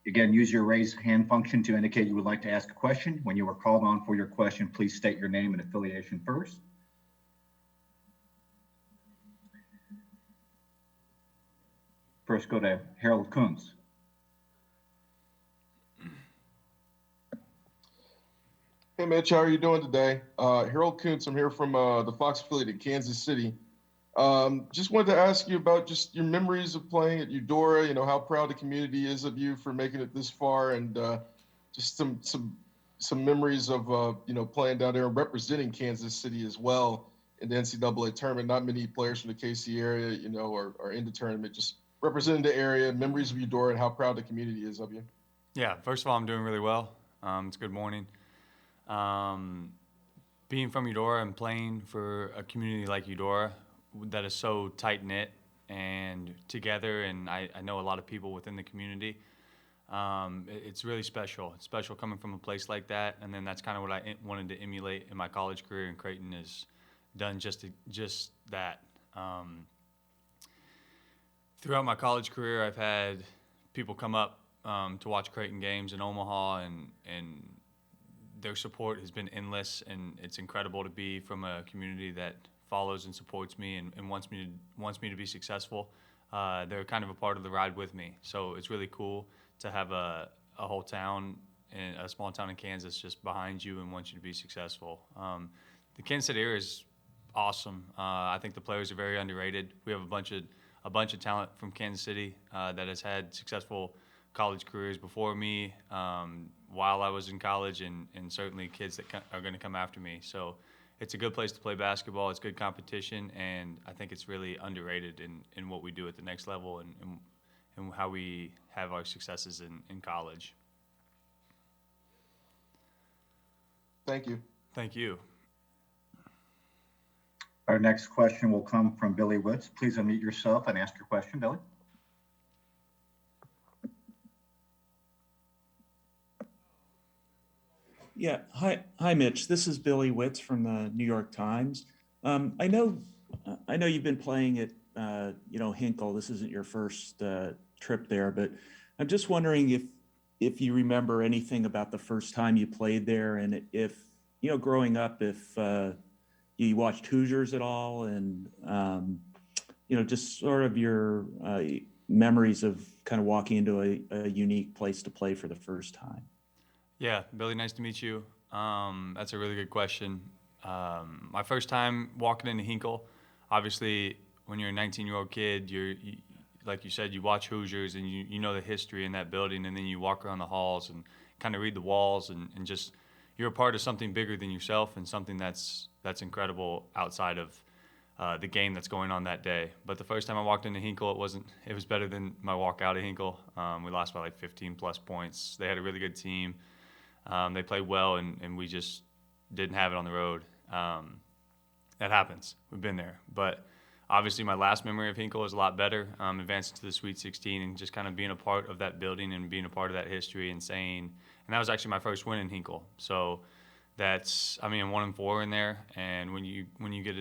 Again, use your raise hand function to indicate you would like to ask a question. When you are called on for your question, please state your name and affiliation first. First, go to Harold Kuntz. Hey, Mitch, how are you doing today? Harold Kuntz, I'm here from the Fox affiliate in Kansas City. Just wanted to ask you about just your memories of playing at Eudora, how proud the community is of you for making it this far, and just some memories of, playing down there and representing Kansas City as well in the NCAA tournament. Not many players from the KC area, are in the tournament. Just representing the area, memories of Eudora, and how proud the community is of you. Yeah, first of all, I'm doing really well. It's good morning. Being from Eudora and playing for a community like Eudora that is so tight-knit and together, and I know a lot of people within the community, it's really special. It's special coming from a place like that, and then that's kind of what I wanted to emulate in my college career, and Creighton has done just that. Throughout my college career, I've had people come up to watch Creighton games in Omaha, and their support has been endless, and it's incredible to be from a community that follows and supports me and wants me to be successful. They're kind of a part of the ride with me, so it's really cool to have a whole town, a small town in Kansas, just behind you and wants you to be successful. The Kansas City area is awesome. I think the players are very underrated. We have a bunch of talent from Kansas City that has had successful college careers before me, while I was in college, and certainly kids that are going to come after me. So it's a good place to play basketball. It's good competition, and I think it's really underrated in what we do at the next level and how we have our successes in college. Thank you. Thank you. Our next question will come from Billy Woods. Please unmute yourself and ask your question, Billy. Yeah, hi, Mitch. This is Billy Witz from the New York Times. I know you've been playing at Hinkle. This isn't your first trip there, but I'm just wondering if you remember anything about the first time you played there, and if growing up, if you watched Hoosiers at all, and just sort of your memories of kind of walking into a unique place to play for the first time. Yeah, Billy, nice to meet you. That's a really good question. My first time walking into Hinkle, obviously, when you're a 19-year-old kid, like you said, you watch Hoosiers and you know the history in that building, and then you walk around the halls and kind of read the walls and just you're a part of something bigger than yourself and something that's incredible outside of the game that's going on that day. But the first time I walked into Hinkle, it was better than my walk out of Hinkle. We lost by like 15-plus points. They had a really good team. They played well, and we just didn't have it on the road. That happens. We've been there. But obviously my last memory of Hinkle is a lot better, advancing to the Sweet 16 and just kind of being a part of that building and being a part of that history and that was actually my first win in Hinkle. So that's, 1-4 in there. And when you get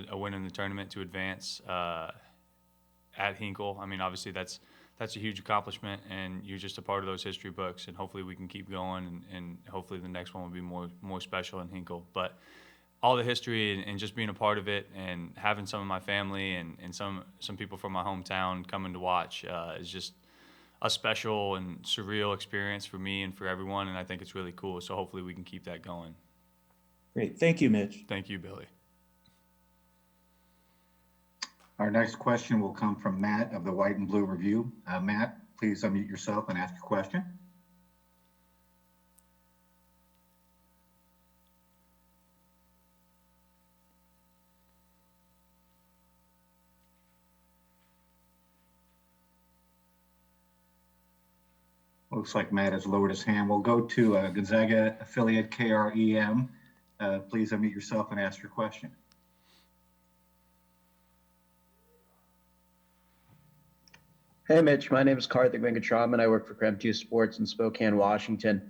a win in the tournament to advance at Hinkle, obviously that's a huge accomplishment, and you're just a part of those history books, and hopefully we can keep going, and hopefully the next one will be more special in Hinkle. But all the history and just being a part of it and having some of my family and some people from my hometown coming to watch is just a special and surreal experience for me and for everyone, and I think it's really cool. So hopefully we can keep that going. Great. Thank you, Mitch. Thank you, Billy. Our next question will come from Matt of the White and Blue Review. Matt, please unmute yourself and ask your question. Looks like Matt has lowered his hand. We'll go to Gonzaga affiliate KREM. Please unmute yourself and ask your question. Hey, Mitch. My name is Karthik Venkataraman. I work for Krem 2 Sports in Spokane, Washington.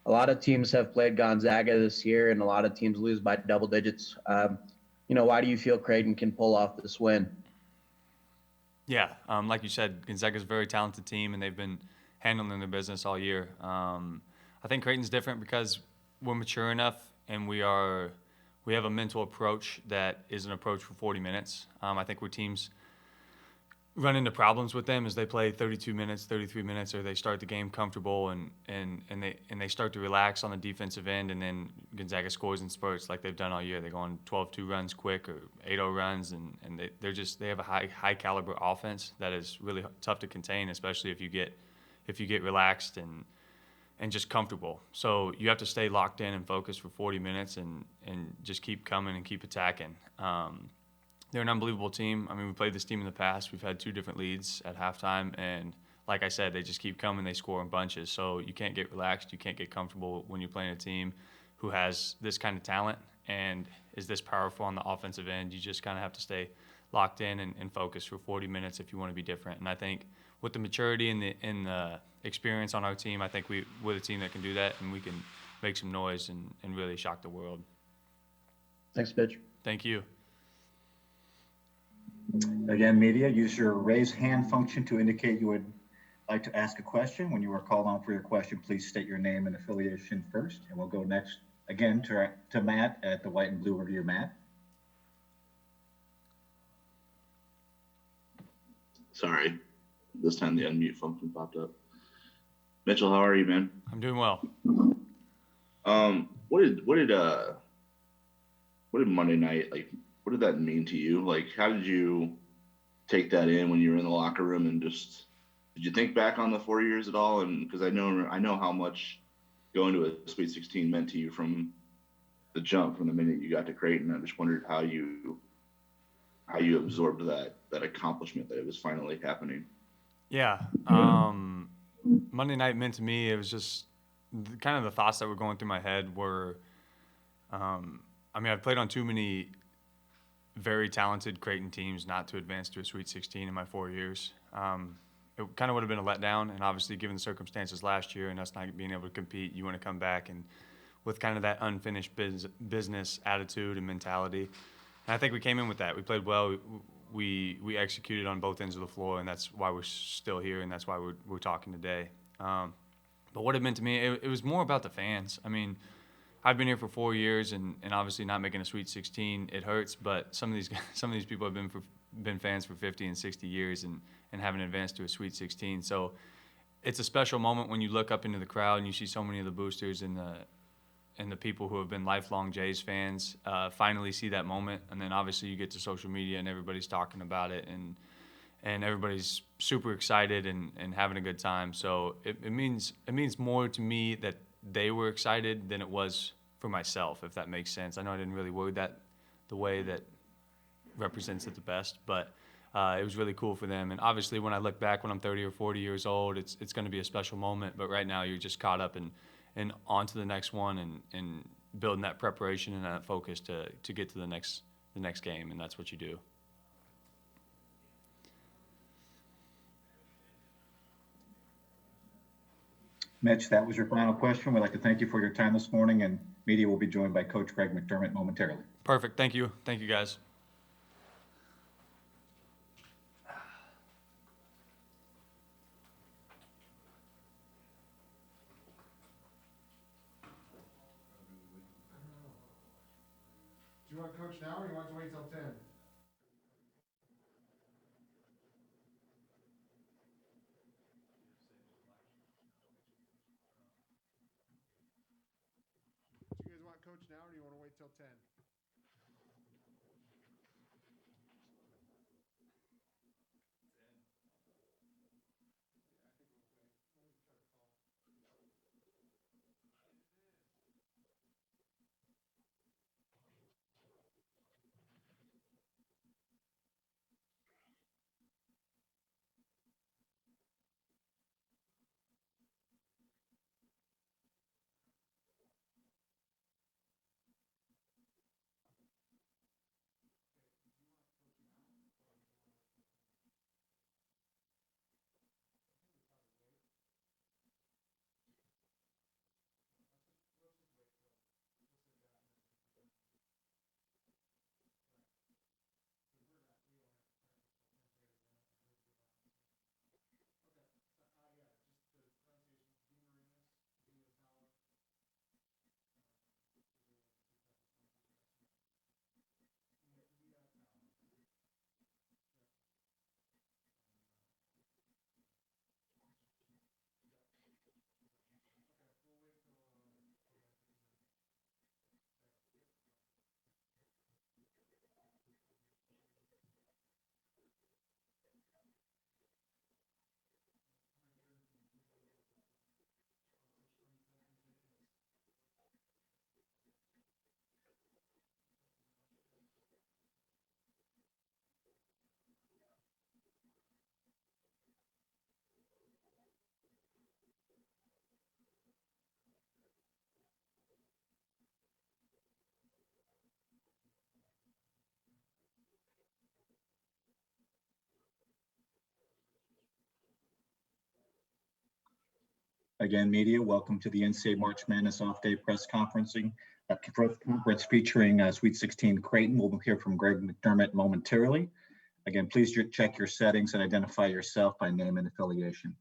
A lot of teams have played Gonzaga this year, and a lot of teams lose by double digits. Why do you feel Creighton can pull off this win? Yeah, like you said, Gonzaga's a very talented team, and they've been handling their business all year. I think Creighton's different because we're mature enough and we have a mental approach that is an approach for 40 minutes. I think where teams run into problems with them is they play 32 minutes, 33 minutes, or they start the game comfortable and they start to relax on the defensive end, and then Gonzaga scores in spurts like they've done all year. They go on 12-2 runs quick or 8-0 runs, and they have a high caliber offense that is really tough to contain, especially if you get relaxed and just comfortable. So you have to stay locked in and focused for 40 minutes and just keep coming and keep attacking. They're an unbelievable team. I mean, we played this team in the past. We've had 2 different leads at halftime, and like I said, they just keep coming. They score in bunches. So you can't get relaxed. You can't get comfortable when you're playing a team who has this kind of talent and is this powerful on the offensive end. You just kind of have to stay locked in and focused for 40 minutes if you want to be different. And I think with the maturity and the experience on our team, I think we're the team that can do that, and we can make some noise and really shock the world. Thanks, Mitch. Thank you. Again, media, use your raise hand function to indicate you would like to ask a question. When you are called on for your question, please state your name and affiliation first. And we'll go next again to Matt at the White and Blue Review. Matt. Sorry, this time the unmute function popped up. Mitchell, how are you, man? I'm doing well. What did Monday night, like, what did that mean to you? Like, how did you take that in when you were in the locker room, and just, did you think back on the 4 years at all? And because I know how much going to a Sweet 16 meant to you from the jump, from the minute you got to Creighton. I just wondered how you absorbed that accomplishment, that it was finally happening. Yeah. Monday night meant to me, it was just kind of the thoughts that were going through my head were, I've played on too many very talented Creighton teams not to advance to a Sweet 16 in my 4 years. It kind of would have been a letdown, and obviously given the circumstances last year and us not being able to compete, you want to come back and with kind of that unfinished business attitude and mentality. And I think we came in with that. We played well. We executed on both ends of the floor, and that's why we're still here, and that's why we're talking today. But what it meant to me, it was more about the fans. I mean, I've been here for 4 years, and obviously not making a Sweet 16, it hurts. But some of these people have been fans for 50 and 60 years and haven't advanced to a Sweet 16. So it's a special moment when you look up into the crowd and you see so many of the boosters and the people who have been lifelong Jays fans finally see that moment. And then obviously you get to social media and everybody's talking about it, and everybody's super excited and having a good time. So it means more to me that they were excited than it was for myself, if that makes sense. I know I didn't really word that the way that represents it the best, but it was really cool for them. And obviously when I look back when I'm 30 or 40 years old, it's going to be a special moment. But right now you're just caught up and on to the next one and building that preparation and that focus to get to the next game, and that's what you do. Mitch, that was your final question. We'd like to thank you for your time this morning, and media will be joined by Coach Greg McDermott momentarily. Perfect. Thank you. Thank you, guys. Do you want to coach now, or you want to wait till 10? Do you guys want to coach now, or do you want to wait till 10? Again, media, welcome to the NCAA March Madness off-day press conferencing. Press conference featuring Sweet 16 Creighton. We'll hear from Greg McDermott momentarily. Again, please check your settings and identify yourself by name and affiliation.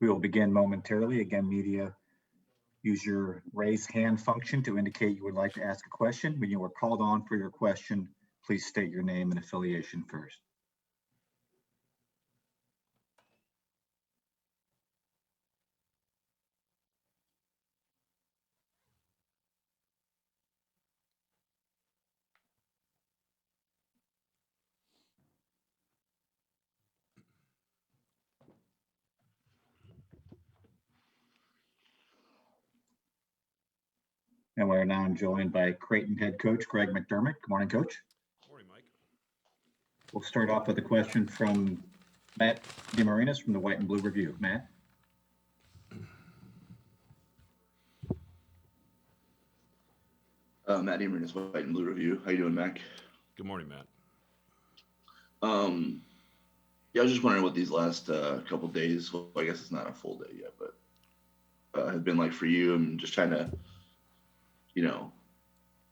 We will begin momentarily. Again, media, use your raise hand function to indicate you would like to ask a question. When you are called on for your question, please state your name and affiliation first. And we're now joined by Creighton head coach Greg McDermott. Good morning, Coach. Morning, Mike. We'll start off with a question from Matt DeMarinis from the White and Blue Review. Matt. Matt Emerson, White and Blue Review. How you doing, Mac? Good morning, Matt. Yeah, I was just wondering what these last couple days, well, I guess it's not a full day yet, but have been like for you. I'm just trying to,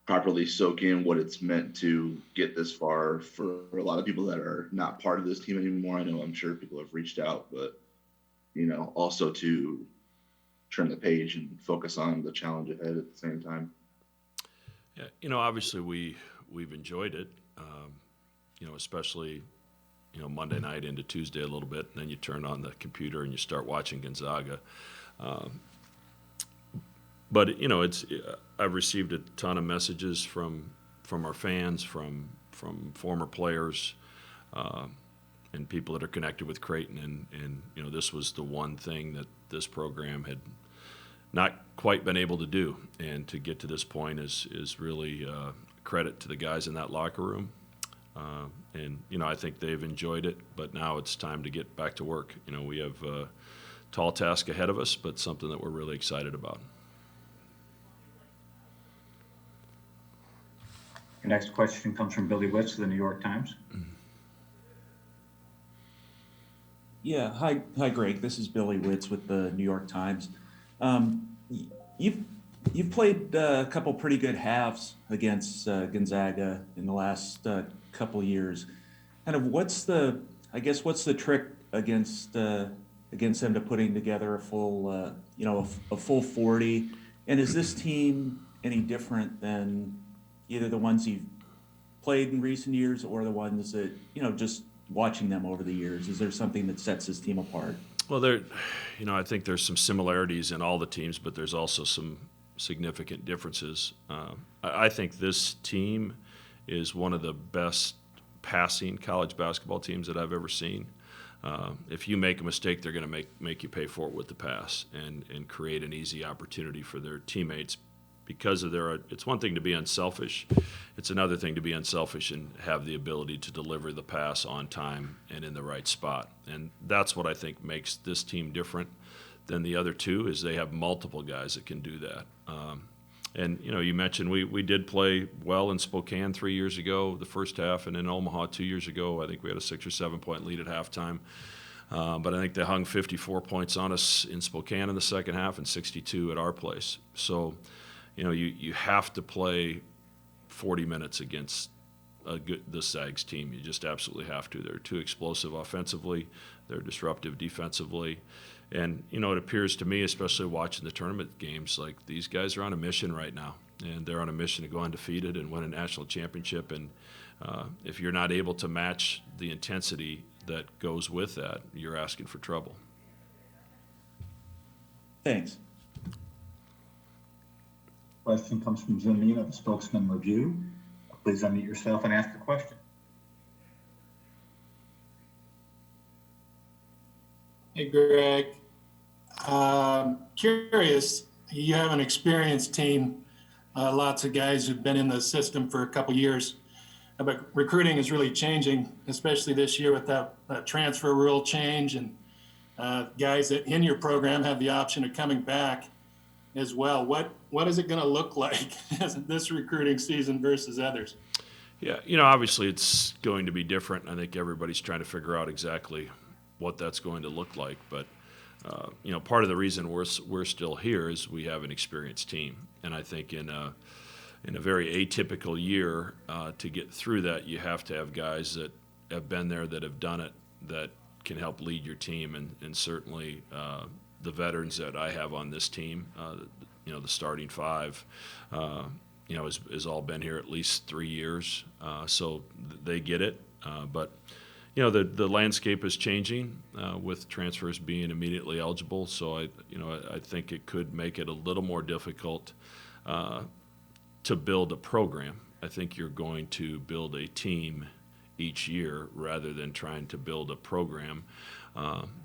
properly soak in what it's meant to get this far for a lot of people that are not part of this team anymore. I know I'm sure people have reached out, but, also to turn the page and focus on the challenge ahead at the same time. Yeah, obviously we've enjoyed it, especially, Monday night into Tuesday a little bit, and then you turn on the computer and you start watching Gonzaga. But I've received a ton of messages from our fans, from former players, and people that are connected with Creighton, and this was the one thing that this program had not quite been able to do, and to get to this point is really credit to the guys in that locker room. And I think they've enjoyed it, but now it's time to get back to work. We have a tall task ahead of us, but something that we're really excited about. Your next question comes from Billy Witz of the New York Times. Yeah, hi, Greg. This is Billy Witz with the New York Times. You've played a couple pretty good halves against Gonzaga in the last couple years. Kind of what's the trick against them to putting together a full a full 40? And is this team any different than either the ones played in recent years or the ones that, just watching them over the years? Is there something that sets this team apart? Well, I think there's some similarities in all the teams, but there's also some significant differences. I think this team is one of the best passing college basketball teams that I've ever seen. If you make a mistake, they're going to make you pay for it with the pass and create an easy opportunity for their teammates because of it's one thing to be unselfish. It's another thing to be unselfish and have the ability to deliver the pass on time and in the right spot. And that's what I think makes this team different than the other two is they have multiple guys that can do that. And, you mentioned we did play well in Spokane 3 years ago, the first half, and in Omaha 2 years ago. I think we had a 6 or 7 point lead at halftime. But I think they hung 54 points on us in Spokane in the second half and 62 at our place. So, you have to play 40 minutes against the Zags team. You just absolutely have to. They're too explosive offensively. They're disruptive defensively. And, it appears to me, especially watching the tournament games, like these guys are on a mission right now. And they're on a mission to go undefeated and win a national championship. And if you're not able to match the intensity that goes with that, you're asking for trouble. Thanks. Question comes from Zoom of the Spokesman Review. Please unmute yourself and ask the question. Hey, Greg. Curious, you have an experienced team, lots of guys who've been in the system for a couple years, but recruiting is really changing, especially this year with that transfer rule change and guys that in your program have the option of coming back as well. What is it going to look like this recruiting season versus others? Yeah, obviously it's going to be different. I think everybody's trying to figure out exactly what that's going to look like. But, part of the reason we're still here is we have an experienced team. And I think in a very atypical year, to get through that, you have to have guys that have been there, that have done it, that can help lead your team. And certainly the veterans that I have on this team, the starting five, has all been here at least 3 years. So they get it. But the landscape is changing with transfers being immediately eligible. So I think it could make it a little more difficult to build a program. I think you're going to build a team each year rather than trying to build a program.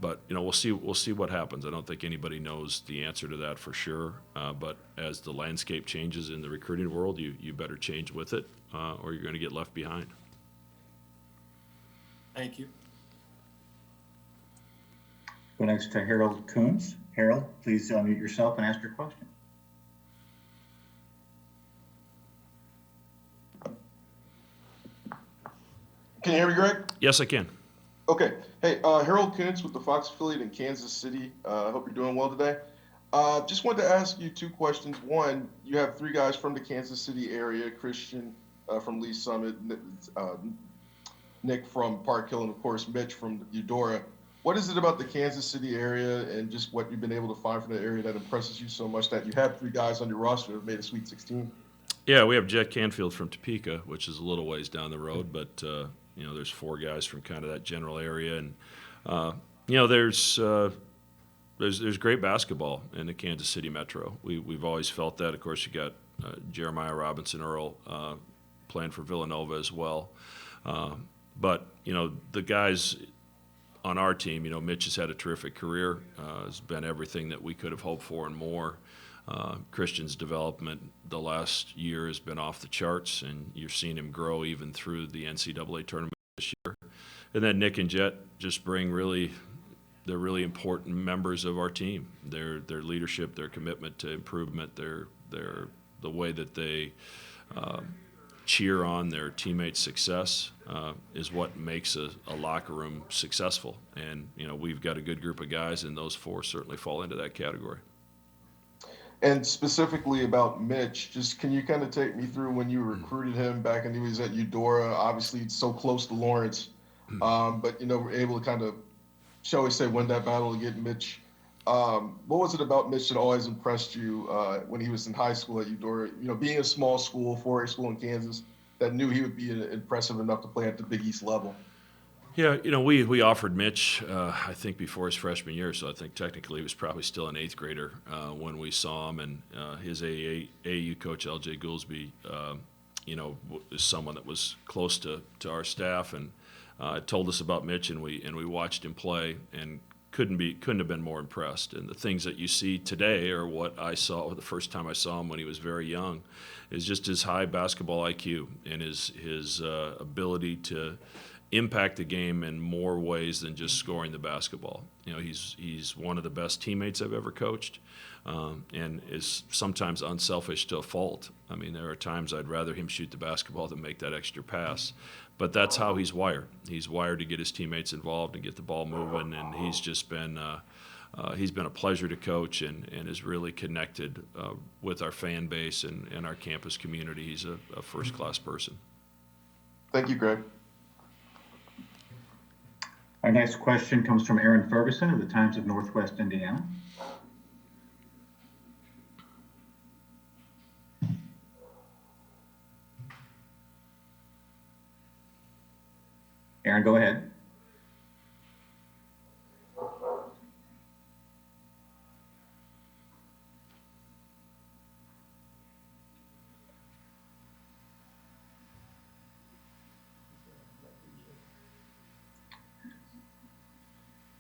But we'll see what happens. I don't think anybody knows the answer to that for sure. But as the landscape changes in the recruiting world, you better change with it, or you're going to get left behind. Thank you. Go next to Harold Coons. Harold, please unmute yourself and ask your question. Can you hear me, Greg? Yes, I can. Okay. Hey, Harold Kuntz with the Fox affiliate in Kansas City. I hope you're doing well today. Just wanted to ask you two questions. One, you have three guys from the Kansas City area, Christian from Lee Summit, Nick from Park Hill, and of course, Mitch from Eudora. What is it about the Kansas City area and just what you've been able to find from the area that impresses you so much that you have three guys on your roster who have made a Sweet 16? Yeah, we have Jet Canfield from Topeka, which is a little ways down the road, but there's four guys from kind of that general area, and there's great basketball in the Kansas City metro. We've always felt that. Of course, you got Jeremiah Robinson Earl playing for Villanova as well, but the guys on our team, Mitch has had a terrific career, has been everything that we could have hoped for and more. Christian's development the last year has been off the charts, and you've seen him grow even through the NCAA tournament this year. And then Nick and Jet just bring they're really important members of our team. Their leadership, their commitment to improvement, the way that they cheer on their teammates' success is what makes a locker room successful. And we've got a good group of guys, and those four certainly fall into that category. And specifically about Mitch, just can you kind of take me through when you recruited him back and he was at Eudora? Obviously, it's so close to Lawrence, but we're able to kind of, shall we say, win that battle to get Mitch. What was it about Mitch that always impressed you when he was in high school at Eudora? Being a small school, 4A school in Kansas, that knew he would be impressive enough to play at the Big East level. Yeah, we offered Mitch, I think before his freshman year, so I think technically he was probably still an eighth grader when we saw him. And his AAU coach, L.J. Goolsby, is someone that was close to our staff and told us about Mitch, and we watched him play and couldn't have been more impressed. And the things that you see today are what I saw the first time I saw him when he was very young, is just his high basketball IQ and his ability to impact the game in more ways than just scoring the basketball. He's one of the best teammates I've ever coached, and is sometimes unselfish to a fault. I mean, there are times I'd rather him shoot the basketball than make that extra pass. But that's how he's wired. He's wired to get his teammates involved and get the ball moving, and he's just been he's been a pleasure to coach and is really connected with our fan base and our campus community. He's a first-class person. Thank you, Greg. Our next question comes from Aaron Ferguson of the Times of Northwest Indiana. Aaron, go ahead.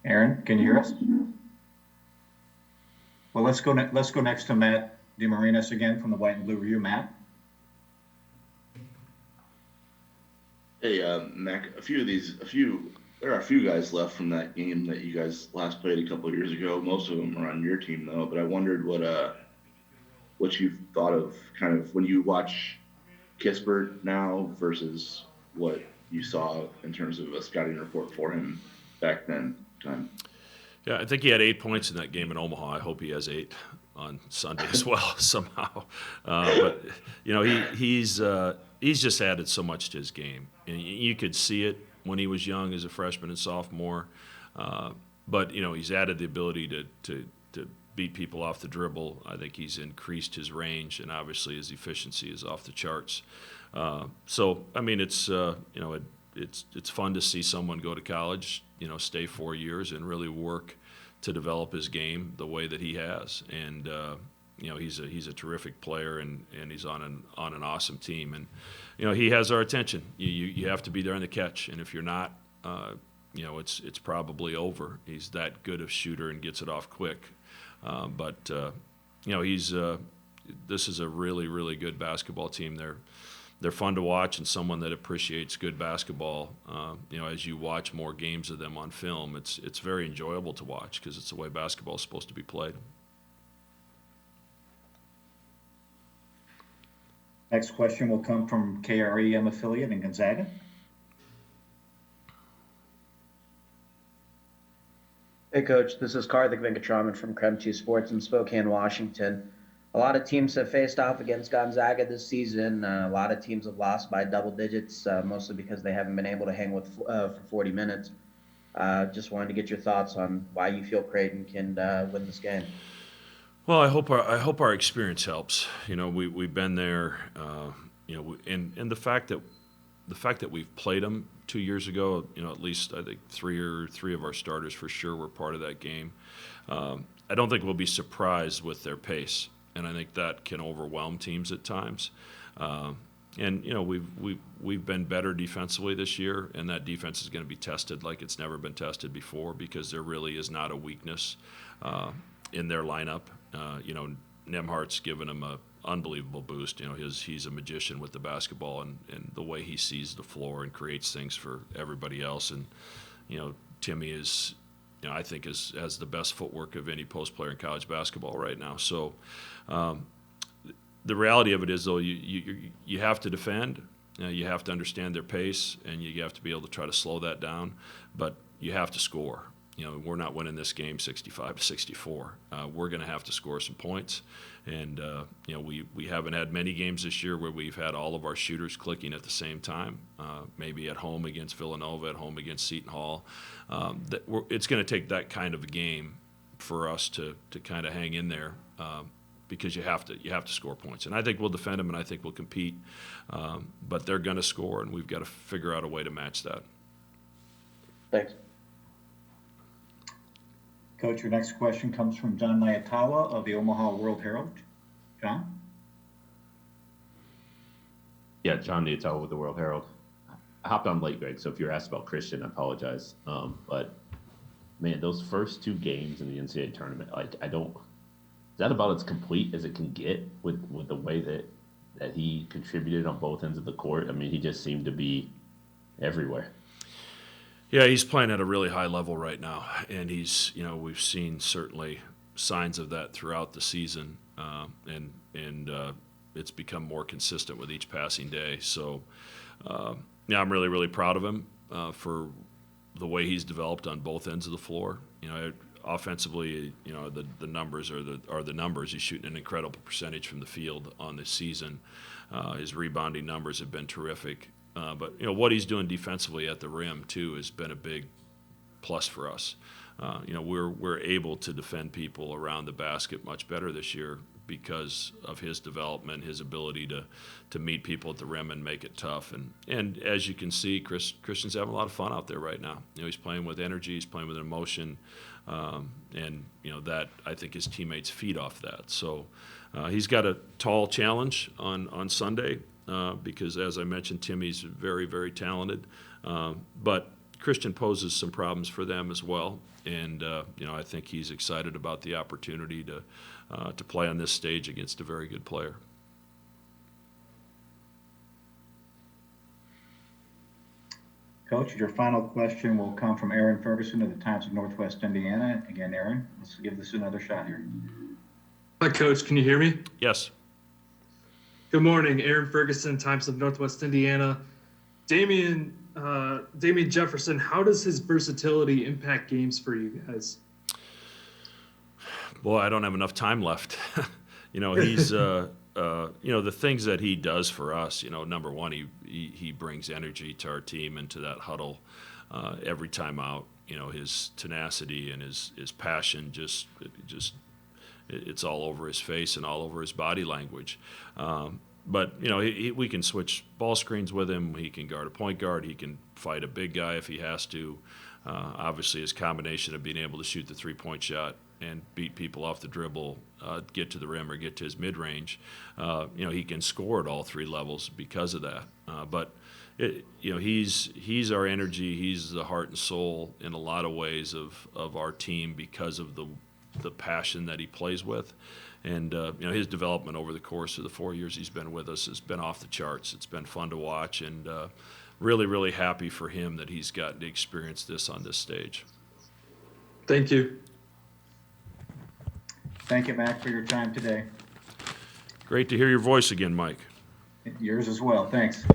Aaron, can you hear us? Well, let's go next to Matt DeMarinis again from the White and Blue Review. Matt. Hey, Mac, there are a few guys left from that game that you guys last played a couple of years ago. Most of them are on your team though, but I wondered what you thought of kind of when you watch Kispert now versus what you saw in terms of a scouting report for him back then time. Yeah, I think he had 8 points in that game in Omaha. I hope he has 8 on Sunday as well somehow. But he's just added so much to his game, and you could see it when he was young as a freshman and sophomore. But he's added the ability to beat people off the dribble. I think he's increased his range, and obviously his efficiency is off the charts. So I mean, it's fun to see someone go to college, stay 4 years and really work to develop his game the way that he has. And he's a terrific player, and he's on an awesome team. And he has our attention. You have to be there on the catch, and if you're not, it's probably over. He's that good of shooter and gets it off quick. But this is a really, really good basketball team. They're fun to watch, and someone that appreciates good basketball. As you watch more games of them on film, it's very enjoyable to watch because it's the way basketball is supposed to be played. Next question will come from KREM affiliate in Gonzaga. Hey, Coach. This is Karthik Venkatraman from Creighton Sports in Spokane, Washington. A lot of teams have faced off against Gonzaga this season. A lot of teams have lost by double digits, mostly because they haven't been able to hang with for 40 minutes. Just wanted to get your thoughts on why you feel Creighton can win this game. Well, I hope our experience helps. We've been there. And the fact that we've played them 2 years ago. At least I think three of our starters for sure were part of that game. I don't think we'll be surprised with their pace. And I think that can overwhelm teams at times. We've been better defensively this year, and that defense is going to be tested like it's never been tested before because there really is not a weakness in their lineup. Nemhart's given him an unbelievable boost. He's a magician with the basketball and the way he sees the floor and creates things for everybody else. And Timmy is. I think has the best footwork of any post player in college basketball right now. So the reality of it is, though, you have to defend. You have to understand their pace, and you have to be able to try to slow that down. But you have to score. We're not winning this game 65-64. We're going to have to score some points. And, we haven't had many games this year where we've had all of our shooters clicking at the same time, maybe at home against Villanova, at home against Seton Hall. It's going to take that kind of a game for us to kind of hang in there because you have to score points. And I think we'll defend them, and I think we'll compete. But they're going to score, and we've got to figure out a way to match that. Thanks. Coach, your next question comes from John Mayatawa of the Omaha World Herald. John? Yeah, John Neatow with the World Herald. I hopped on late, Greg, so if you're asked about Christian, I apologize. But man, those first 2 games in the NCAA tournament, like is that about as complete as it can get with the way that he contributed on both ends of the court? I mean, he just seemed to be everywhere. Yeah, he's playing at a really high level right now, and we've seen certainly signs of that throughout the season, and it's become more consistent with each passing day. So, yeah, I'm really, really proud of him for the way he's developed on both ends of the floor. Offensively, the numbers are the numbers. He's shooting an incredible percentage from the field on this season. His rebounding numbers have been terrific. But what he's doing defensively at the rim too has been a big plus for us. We're able to defend people around the basket much better this year because of his development, his ability to meet people at the rim and make it tough. And as you can see, Christian's having a lot of fun out there right now. He's playing with energy, he's playing with emotion, and that I think his teammates feed off that. So he's got a tall challenge on Sunday. Because, as I mentioned, Timmy's very, very talented. But Christian poses some problems for them as well. And, I think he's excited about the opportunity to play on this stage against a very good player. Coach, your final question will come from Aaron Ferguson of the Times of Northwest Indiana. Again, Aaron, let's give this another shot here. Hi, Coach. Can you hear me? Yes. Good morning. Aaron Ferguson, Times of Northwest Indiana. Damian Jefferson, how does his versatility impact games for you guys? Boy, I don't have enough time left. He's the things that he does for us. Number one, he brings energy to our team and to that huddle every time out. His tenacity and his passion just it's all over his face and all over his body language. But we can switch ball screens with him. He can guard a point guard. He can fight a big guy if he has to. Obviously, his combination of being able to shoot the 3-point shot and beat people off the dribble, get to the rim or get to his mid-range, he can score at all 3 levels because of that. But he's our energy. He's the heart and soul in a lot of ways of our team because of the passion that he plays with. And his development over the course of the 4 years he's been with us has been off the charts. It's been fun to watch, and really, really happy for him that he's gotten to experience this on this stage. Thank you. Thank you, Mac, for your time today. Great to hear your voice again, Mike. Yours as well. Thanks.